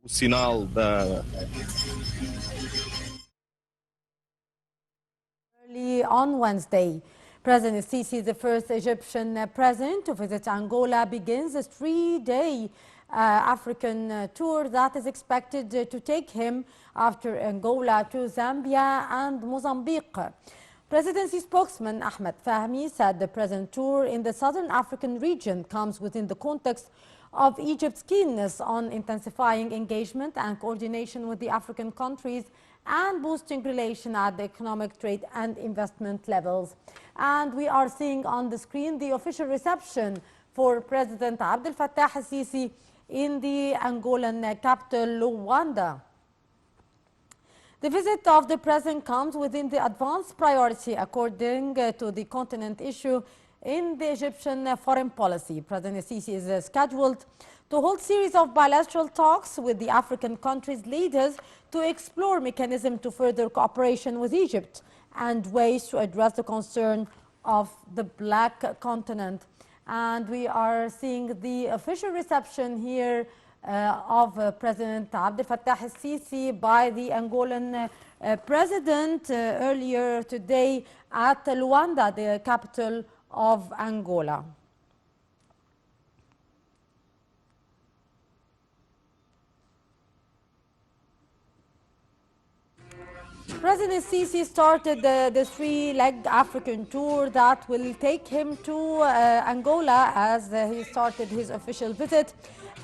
sinal da. Early on Wednesday, President Sisi, the first Egyptian president to visit Angola, begins a three-day African tour that is expected to take him after Angola to Zambia and Mozambique. Presidency spokesman Ahmed Fahmy said the present tour in the southern African region comes within the context of Egypt's keenness on intensifying engagement and coordination with the African countries and boosting relations at the economic, trade and investment levels. And we are seeing on the screen the official reception for President Abdel Fattah Sisi in the Angolan capital, Luwanda. The visit of the president comes within the advanced priority according to the continent issue in the Egyptian foreign policy. President Sisi is scheduled to hold a series of bilateral talks with the African countries' leaders to explore mechanisms to further cooperation with Egypt and ways to address the concern of the Black Continent. And we are seeing the official reception here of President Abdel Fattah Sisi by the Angolan president earlier today at Luwanda, the capital of Angola. President Sisi started the three-leg African tour that will take him to Angola as he started his official visit,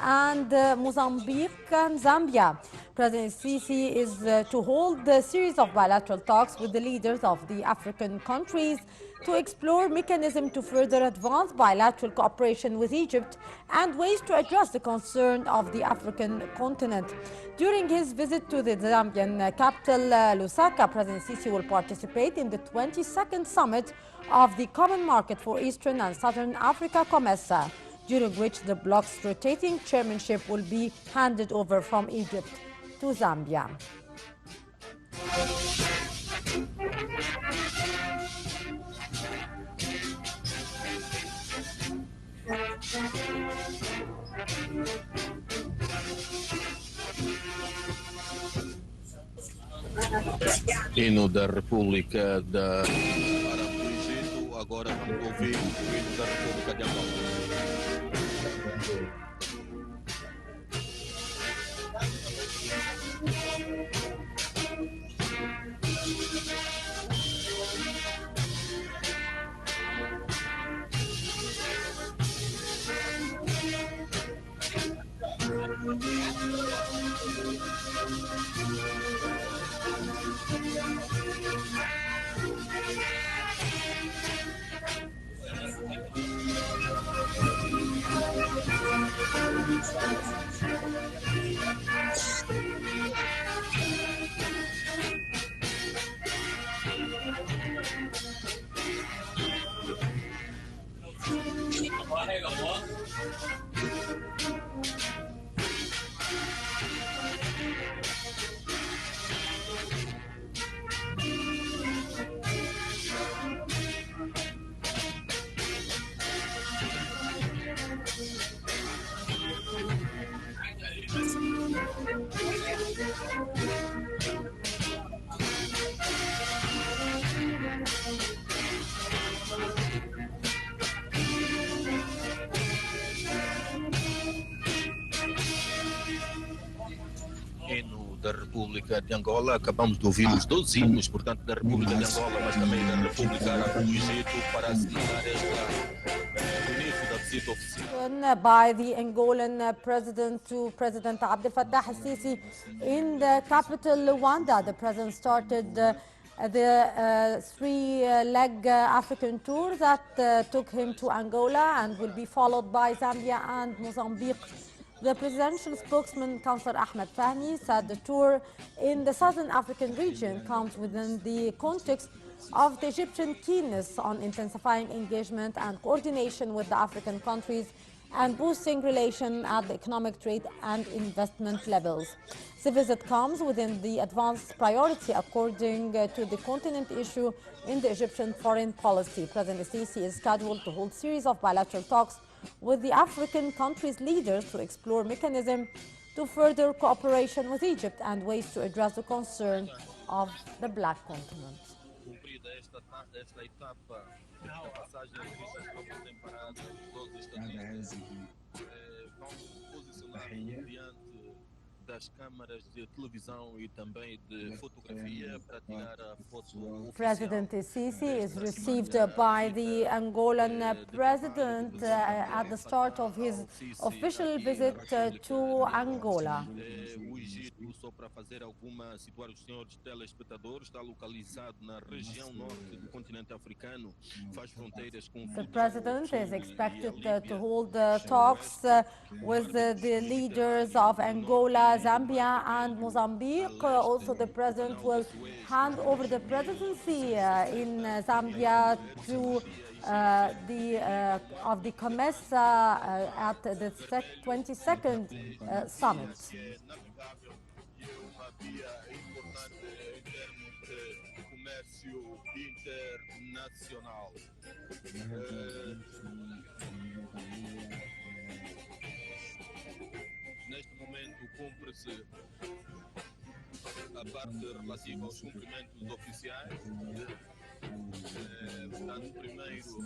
and Mozambique and Zambia. President Sisi is to hold a series of bilateral talks with the leaders of the African countries to explore mechanisms to further advance bilateral cooperation with Egypt and ways to address the concern of the African continent. During his visit to the Zambian capital, Lusaka, President Sisi will participate in the 22nd summit of the Common Market for Eastern and Southern Africa, COMESA, during which the bloc's rotating chairmanship will be handed over from Egypt to Zambia. Hino da República da do Egito, agora vamos ouvir o hino da República de Angola. Hino da República de Angola, acabamos de ouvir os 12 hinos, portanto, da República de Angola, mas também da República Árabe do Egito, para assinalar o início da visita oficial. By the Angolan president to President Abdel Fattah Sisi in the capital Luwanda. The president started the three-leg African tour that took him to Angola and will be followed by Zambia and Mozambique. The presidential spokesman, Councillor Ahmed Fahmy, said the tour in the southern African region comes within the context of the Egyptian keenness on intensifying engagement and coordination with the African countries and boosting relations at the economic, trade and investment levels. The visit comes within the advanced priority according to the continent issue in the Egyptian foreign policy. President Sisi is scheduled to hold a series of bilateral talks with the African countries' leaders to explore mechanisms to further cooperation with Egypt and ways to address the concern of the Black Continent. Cumprida esta etapa da passagem a listas tropas em parada, os 12 estadistas vão se posicionar diante das câmaras de televisão e também de fotografia para tirar a foto oficial. President Sisi is received by the Angolan president at the start of his official visit to Angola. O Egito, só para fazer situar os senhores telespectadores, está localizado na região norte do continente africano, faz fronteiras com The president is expected to hold talks with the leaders of Angola, Zambia and Mozambique. Also, the president will hand over the presidency in Zambia to the COMESA at the 22nd summit. Neste momento cumpre-se a parte relativa aos cumprimentos oficiais. Portanto, primeiro, o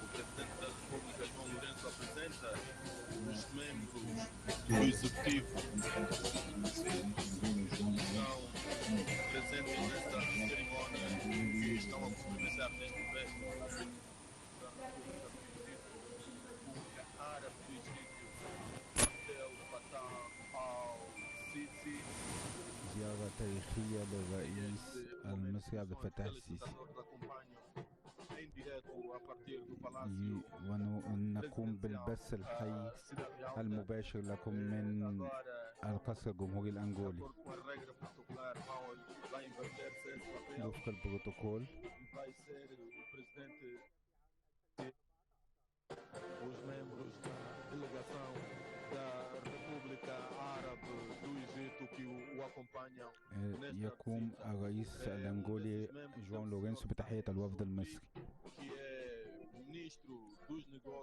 Presidente da República, João Lourenço, apresenta os membros do Executivo que estão presentes nesta cerimónia e estão a cumprimentar neste gesto da República Árabe do Egito, Abdel Fattah al-Sisi. زيارة تاريخية للرئيس المصري عبد الفتاح السيسي ونقوم بالبث الحي المباشر لكم من القصر الجمهوري الأنغولي وفق البروتوكول. Os membros da delegação da República Árabe do Egito que o acompanham. يقوم الرئيس الأنغولي جواو لورينسو بتحية الوفد المصري.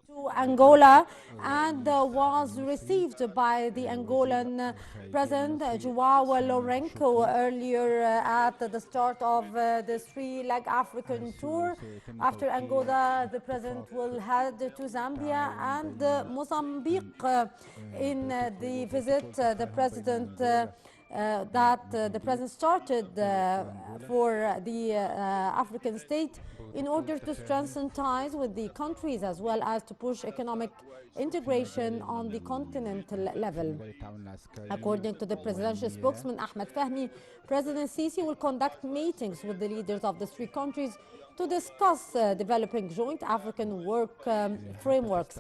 To Angola and was received by the Angolan President João Lourenço earlier at the start of the three-leg African tour. After Angola, the President will head to Zambia and Mozambique. In the visit, the President the President started for the African state in order to strengthen ties with the countries as well as to push economic integration on the continental level. According to the presidential spokesman Ahmed Fahmy, President Sisi will conduct meetings with the leaders of the three countries to discuss developing joint African work frameworks.